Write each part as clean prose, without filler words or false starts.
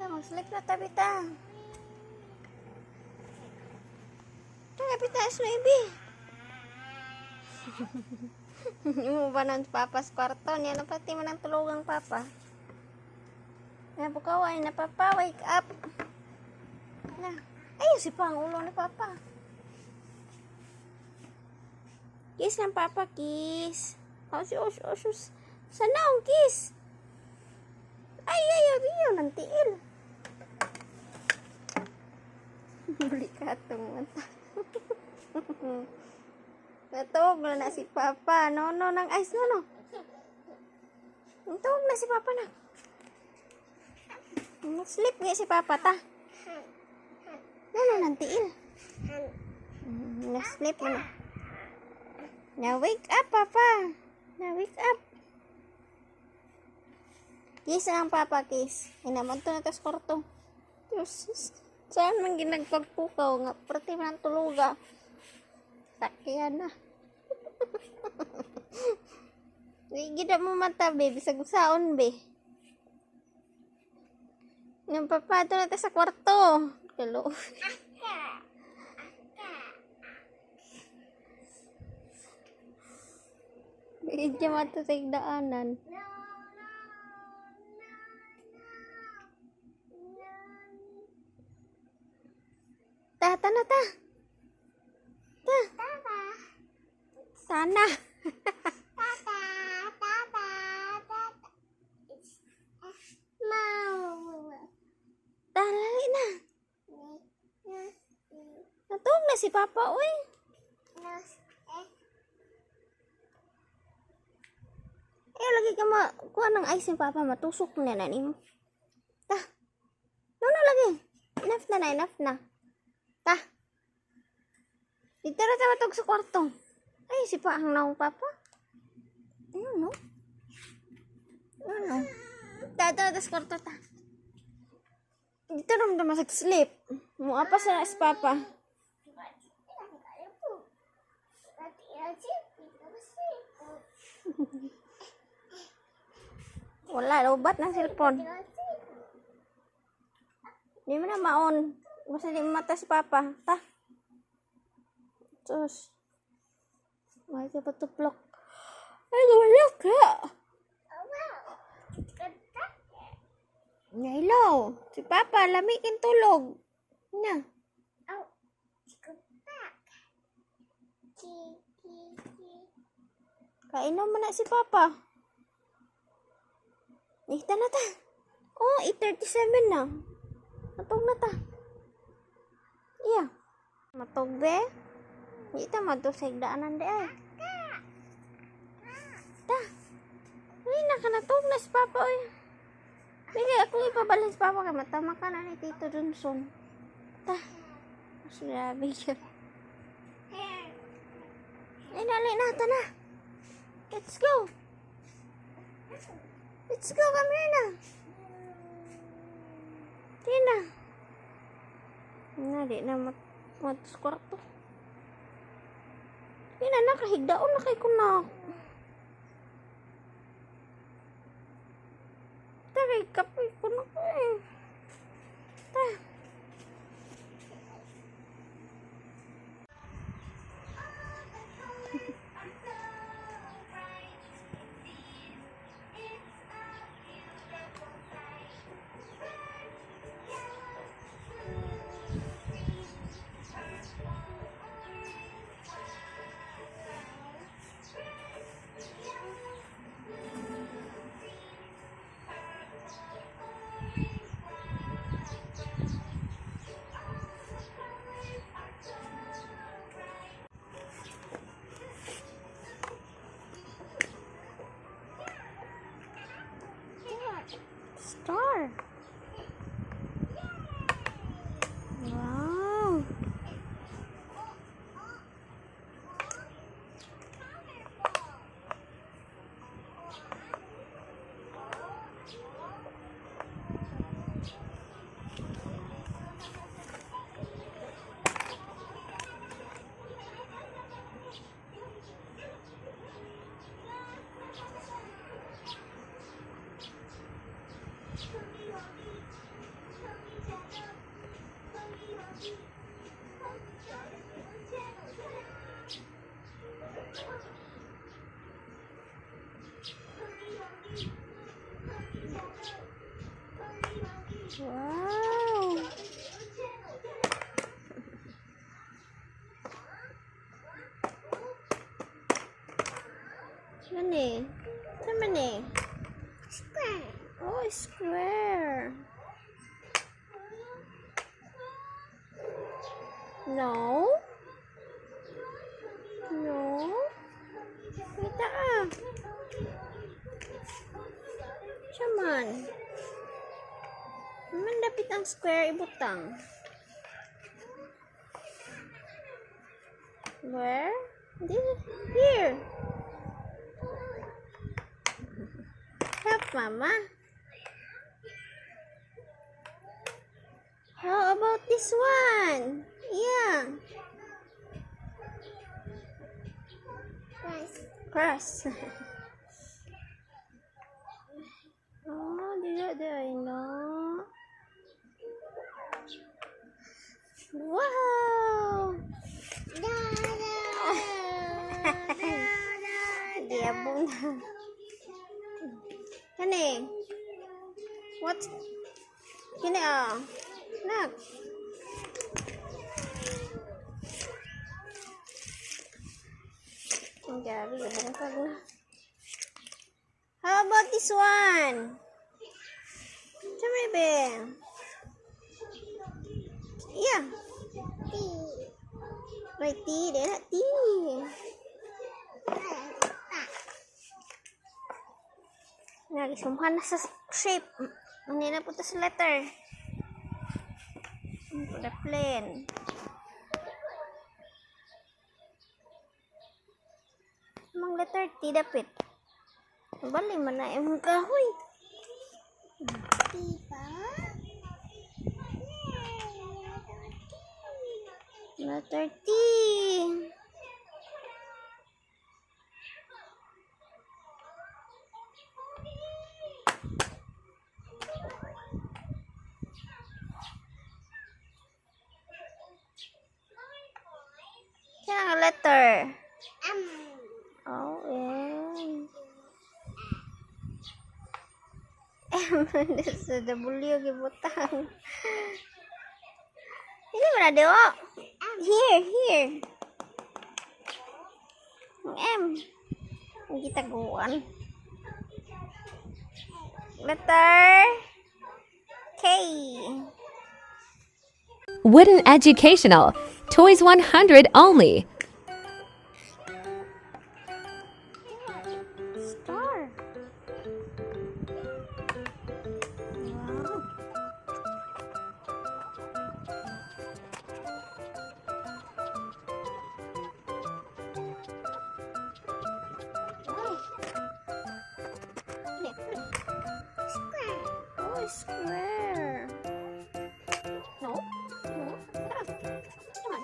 Mag-sleep na tabi ta. Tabi ta, Snowy. Mo ba ng papas kwarto? Niya na pati man ang tulugang papa. Napukaway na papa, wake up. Na. Ay, si pa ang ulo ni papa. Kiss ng papa, kiss. Osus. Sana ang kiss. Ay, ng tiil. Buli ka itong mata. Natawag na si papa. No, ng ice, no. Natawag na si papa na. Sleep nga si papa, ta. Ng tiil. Na-sleep mo na. Na-wake up, papa. Na-wake up. Kiss ang papa, kiss. Inaman to na tas kwarto. Diyos, saan man ginagpagpukaw nga. Pati man ang tuluga. Sakyan na. Gida mo mata, be. Bisag saon, be. Yung papa, to na tas sa kwarto. Kalo. Bigyan mo ito sa igdaanan. Ta. Sana. Talali na. Natulog na si papa, uy. Lagi ka kuha ng ice yung papa, matusok na na mo. Ta. No, lagi. Enough na. Ta. Dito na sa matog sa kwarto. Ay, si pa ang naong papa. Ano? Ta, sa kwarto, ta. Dito na masag-sleep. Mua pa sa si papa. Wala, lobat ng cellphone. Di mo na maon. Basta di mata si papa. Ta. Sus. May ka patuplok. Ay, wala ka. Nailaw. Si papa, lamikin tulog. Na. Kainom mo na si papa. Nihita na ta. Oh, 8:37 na. Matog na ta. Iya. Matog be. Nihita matog sa igdaanan de ay. Ta. Ay, nakanatog na si papa oy. Bigay ako ipabalin si papa kay matama ka na ni Tito Johnson. Ta. Mas grabe siya. Ay, dali na. Ta na. Let's go. Let's go, come here na. Tina. Di na matus kwarto. Tina na, kahigdaon na kay kunak. Kay kapoy kunak eh. Ta. Mani? Saan mani? Square. Oh, square. No? No? Kita ah. Siyaman. Naman dapit ang square ibutang. Where? Here. Help, Mama. How about this one? Yeah. Cross. Oh, did I know? Wow. Diabong na. Kani? What? Kini ah. Nak. Ang gabi, bungkag na. How about this one? Saan ba? Yeah. Right, T. Dena, T. Nagisumhan na sa shape. Ano na po ito sa letter? Ano po na plane? Mang letter T dapit. Bali man na yung kahoy. Diba? Letter T. Kaya ang letter. Oh, M. M. Sa W gibutang. Ini mana dewa? Here. M. Kita guan. Letter K. Wooden Educational. Toys 100 only. Star. Wow. Square. Oh, square. No. Come on.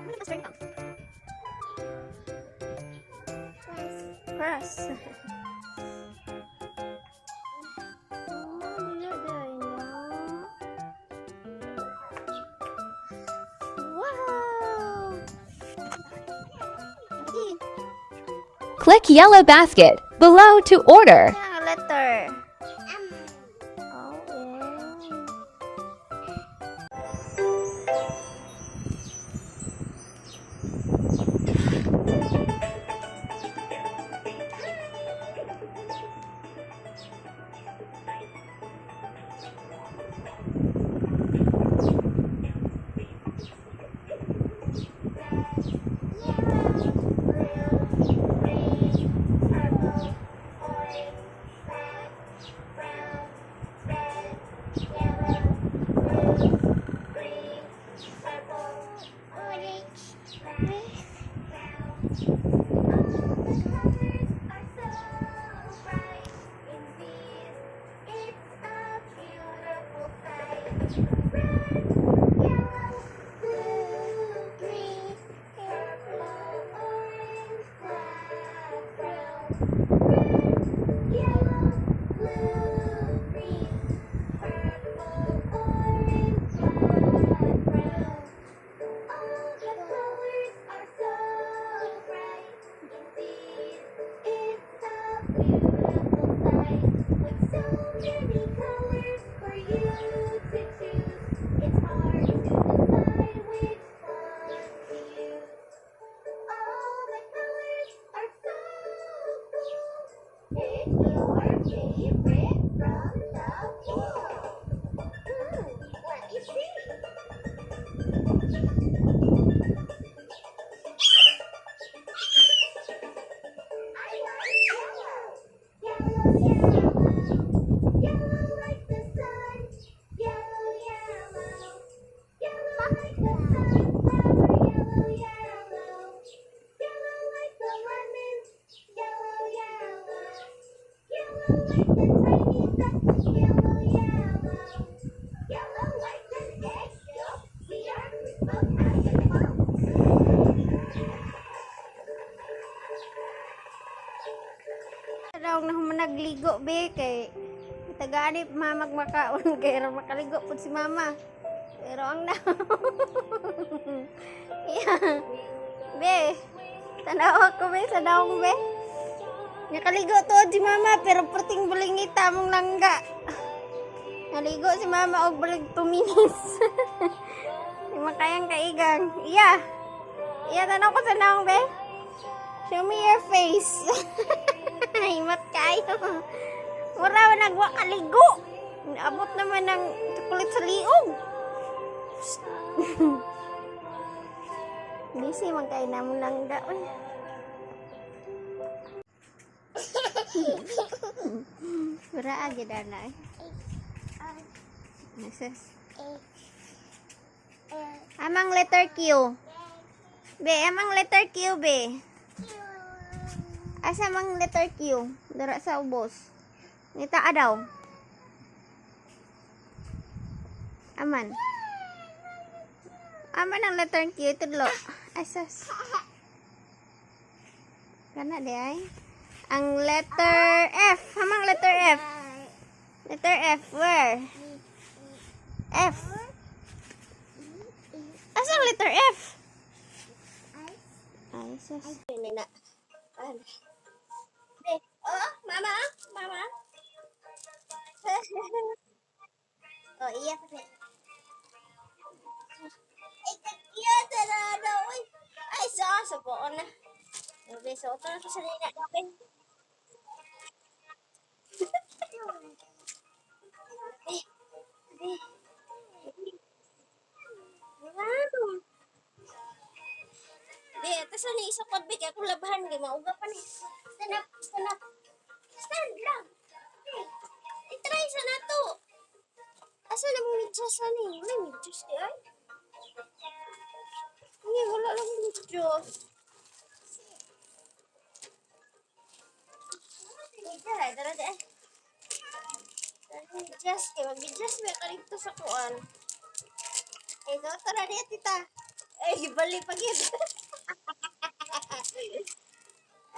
Look at the string. Press. Wow. Click yellow basket below to order. Yeah, letter. Oh, yeah. Daw na nagligo be kay tagani mamag makaon kay ra makaligo pud si mama. Pero ang na. Yeah. Be. Tanaw ako be sa daong be. Nakaligo to si mama pero perting bulingita mong langga. Naligo si mama og balig 2 minutes. Di makayang kaigang. Iya. Iya tanaw ko sa daong be. Show me your face. Himot kayo. Mura nagwa kaligo. Abot naman ng chocolate sa liog. Busy man kayo namon lang daon. Mura agi dana eh. Neses. Amang letter Q. Be, amang letter Q be. Asa mang letter Q? Dara sa ubos. Ngita daw. Aman. Aman ang letter Q. Tudlo. Asas. Kana di ay. Ang letter F. Amang letter F. Letter F. Where? F. Asa ang letter F? Asas. Ini na. Oh, mama, mama. Oh, iya kasi. Ay, kakiyata na daw. Ay, sa buo na. Okay, so ito na sa nina. Okay. Ito sa ni isakot big ako labahan kay mauga pa ni. Stand up, stand up. Stand lang. I-try sa nato. Asa na mo medyas sa ni? May medyas di ay. Hindi, wala lang medyas. Medyas, dara di ay. Medyas kay mag-medyas ba karito sa kuan. Eh, tara di tita. Eh, balik pag yun.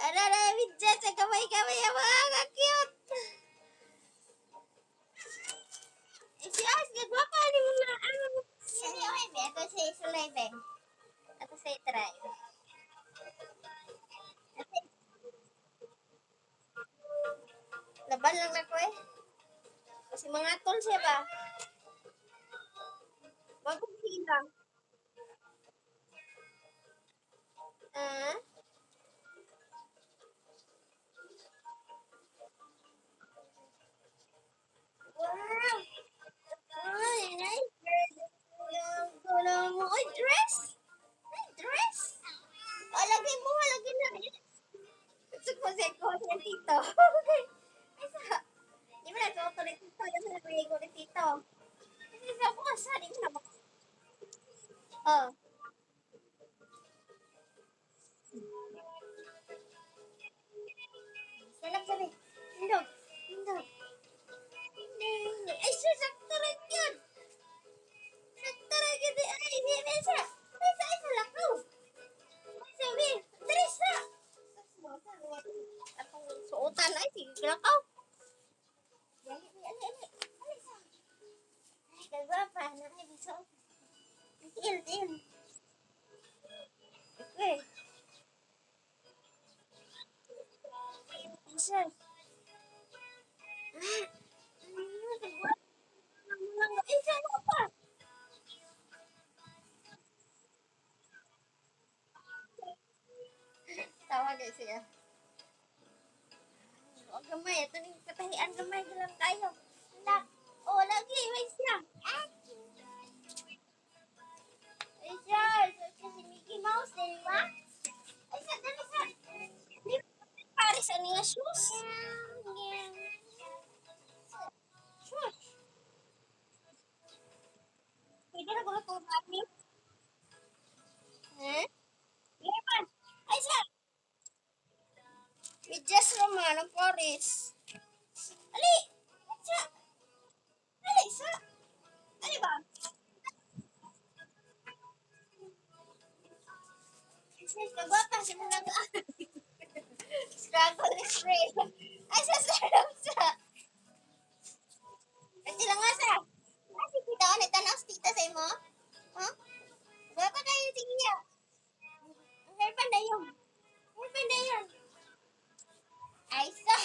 Ano na, medyas sa kamay-kamay ang mga cute. Si Asgad, wapa ni mo na ano. Hindi, okay, be. Ito sa isulay, be. Ito sa itry. Laban lang na ko eh. Kasi mga tol siya ba? Wag kong hilang. Ah? Wow! Ay, nice dress. Yung tulong mo. Ay, dress! Ay, dress! O, lagay mo, lagay na. Seko ni Tito. Ay, sa... Di ba nagsuot ni Tito? Yung sinabi ko ni Tito. Kasi sa bukas, di mo na ba? Oh. Salap sabi. Indog. Indog. Ay, sakto rin yun. Sakto rin yun. Ay, hindi siya. Ay, sa lakaw. Sabi, tres na. Atong suotan ay, sige lakaw. Dali, dali, dali. Ay, kagwapa. Ay, biso. Til, til. Okay. Isa. Isa na pa. Tawa guys siya. gamay. Ito ning katahian gamay lang kayo. Nak. Oh, lagi. May siya. Ay, siya. Si Mickey Mouse, din ba? Ay, siya. Dali siya. Di Paris, ano nga shoes? Shoes. Pwede na ba itong mami? Eh? Yaman. Ay, siya. Medyas naman ang Paris. Ali. Siya. Ali, siya. Ali ba? Siya, kagwapa. Siya mo nag struggle is real. Ay, siya, sarap siya. Pwede lang nga siya. Kasi kita ka na tanaw tita sa imo. Huh? Gwapa kayo, sige ya. Ang hairpan na yun. Hairpan na yun. Ay, siya.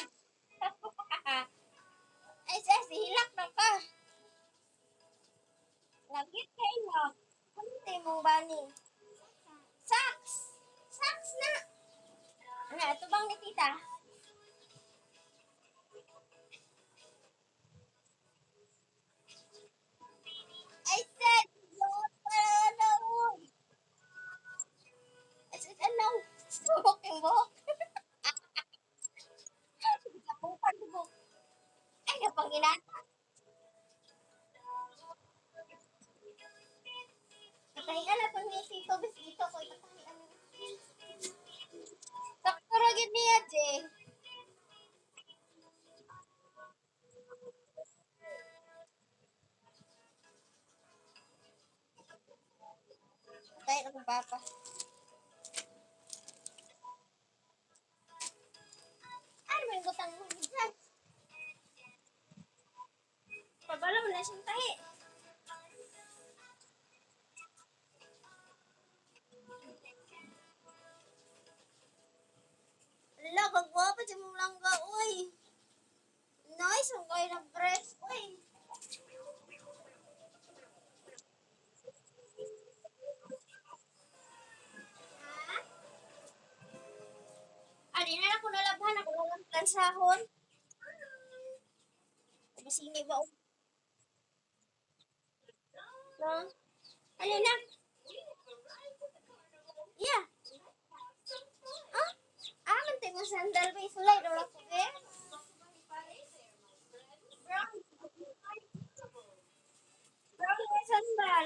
Ay, siya, sihilak na ka. Lagit kayo mo. Kunti mong bani. Socks! Socks na! Ano, ito bang ni tita? I said, don't follow. I said, ano? Smoking book? Sabukan book. Ay, napang ginata. Katahian na itong nisito. Bisito ko. Katahian na. Sakto ragid niya, Jay. Katahian na kong papa. Ano ba yung gutang mo? Dyan. Pabala mo na siyang tahi. Ala, kagwapa siya mong langga, uy. Nice, ang kayo ng breast, uy. Ha? Adi na ako nalabhan, ako nalang plansahon. Masingay ba? No? Alin na? Yeah. Ah? Aman tayo mo sandal ba? Isulay daw lang ko, eh. Brown. Brown na sandal.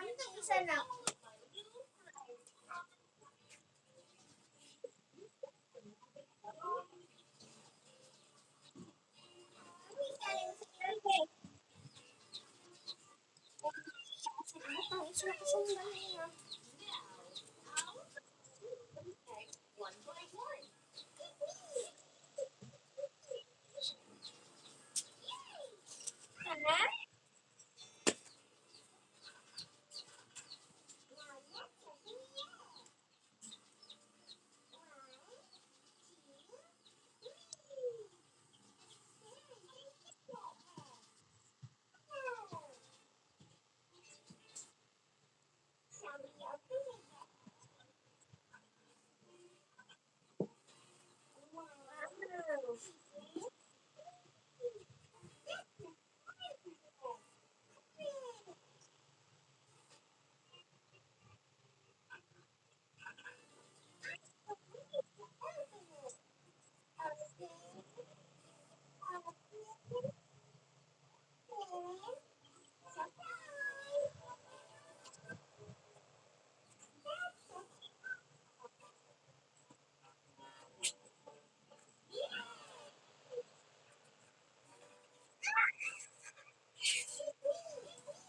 Ano itong isa na? Ano yung galing sa sandal, eh? Butang isa na kasandal niya. Ano?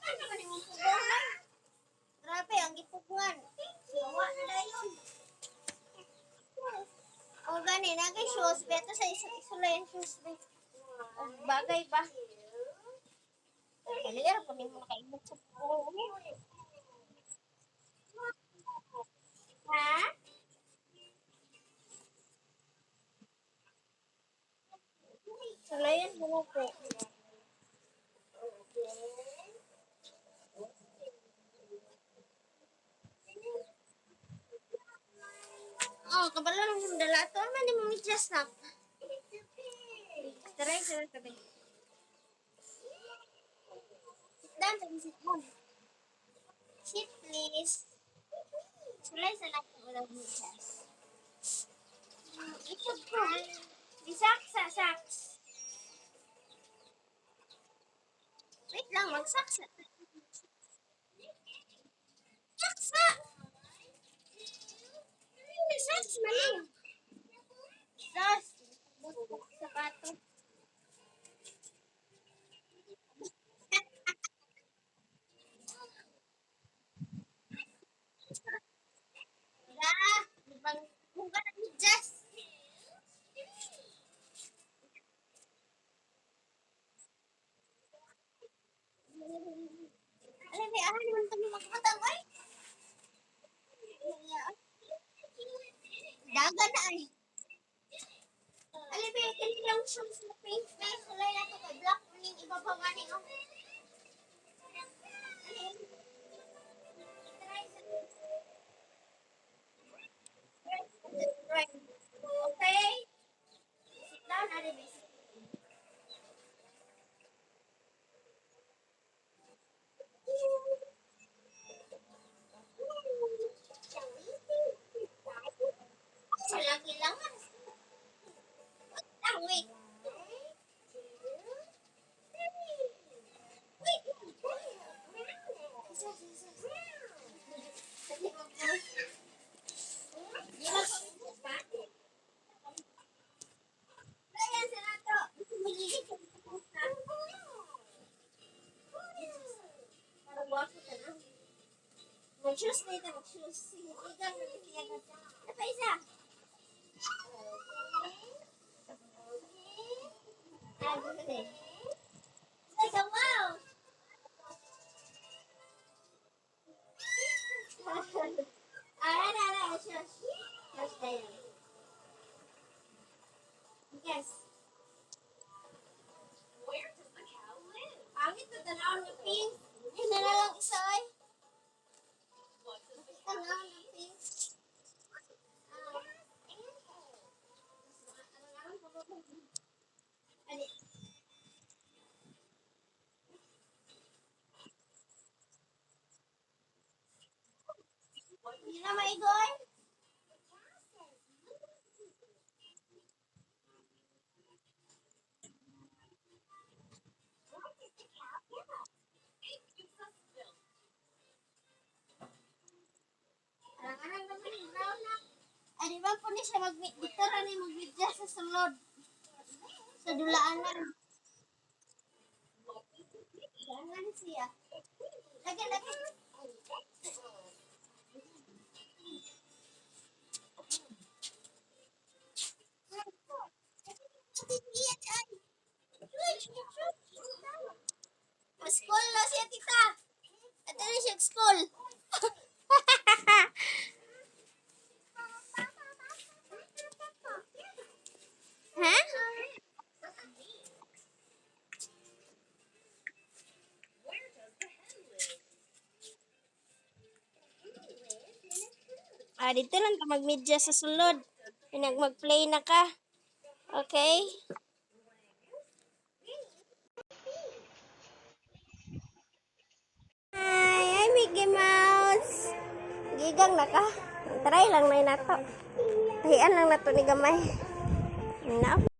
Ano man yung puguan? Grabe, ang gipuguan. Gawa na dayon. O gani, nagay shoes. Beto sa isulay ang shoes. O bagay ba? Kaliya, kunin mo nakaimot sa puguan. Ha? Sulayan mo po. kabalo lang yung dala. Ito naman, di mo medyas na. Try sa tabi. Sit down, tabi sit down. Sit, please. Sulay sa lahat ng walang medyas. Ikot ko. Saks. Wait lang, magsaksa. Saksa! Saks, mali. Sos. Sapato. Wala. Ibang buka ng medyas. Alam mo, ahan naman kami magpatang, ay. Daga na, ay. Alam mo, kanilang shoes na pink face. Wala na ito kay black. Muling iba pa nga niyo. Okay? Sit down, Aribis. Lagi lang. Wait. Mag-shoes na ito, mag-shoes. Ikaw na ito. Apa isa? Ah, gusto din. Isa, wow! Shoes. Shoes tayo. Yes. Where does the cow live? Pangit na tanawin ng pink. Yun na lang isa, ay. Tanawin ng pink. Ali. Hindi na maigoy. Alang-alang naman yung brown na. Di ba po niya siya dito rin yung mag-vidya sa sulod. Sa dulaanan. Jangan siya. Lagi. School na siya, tita. At ano siya, school. Ha? Dito lang ka mag-media sa sulod. Mag-play na ka. Okay? Hi, Mickey Mouse. Gigang na ka. Try lang na nato. Tahian lang nato ni gamay. Na.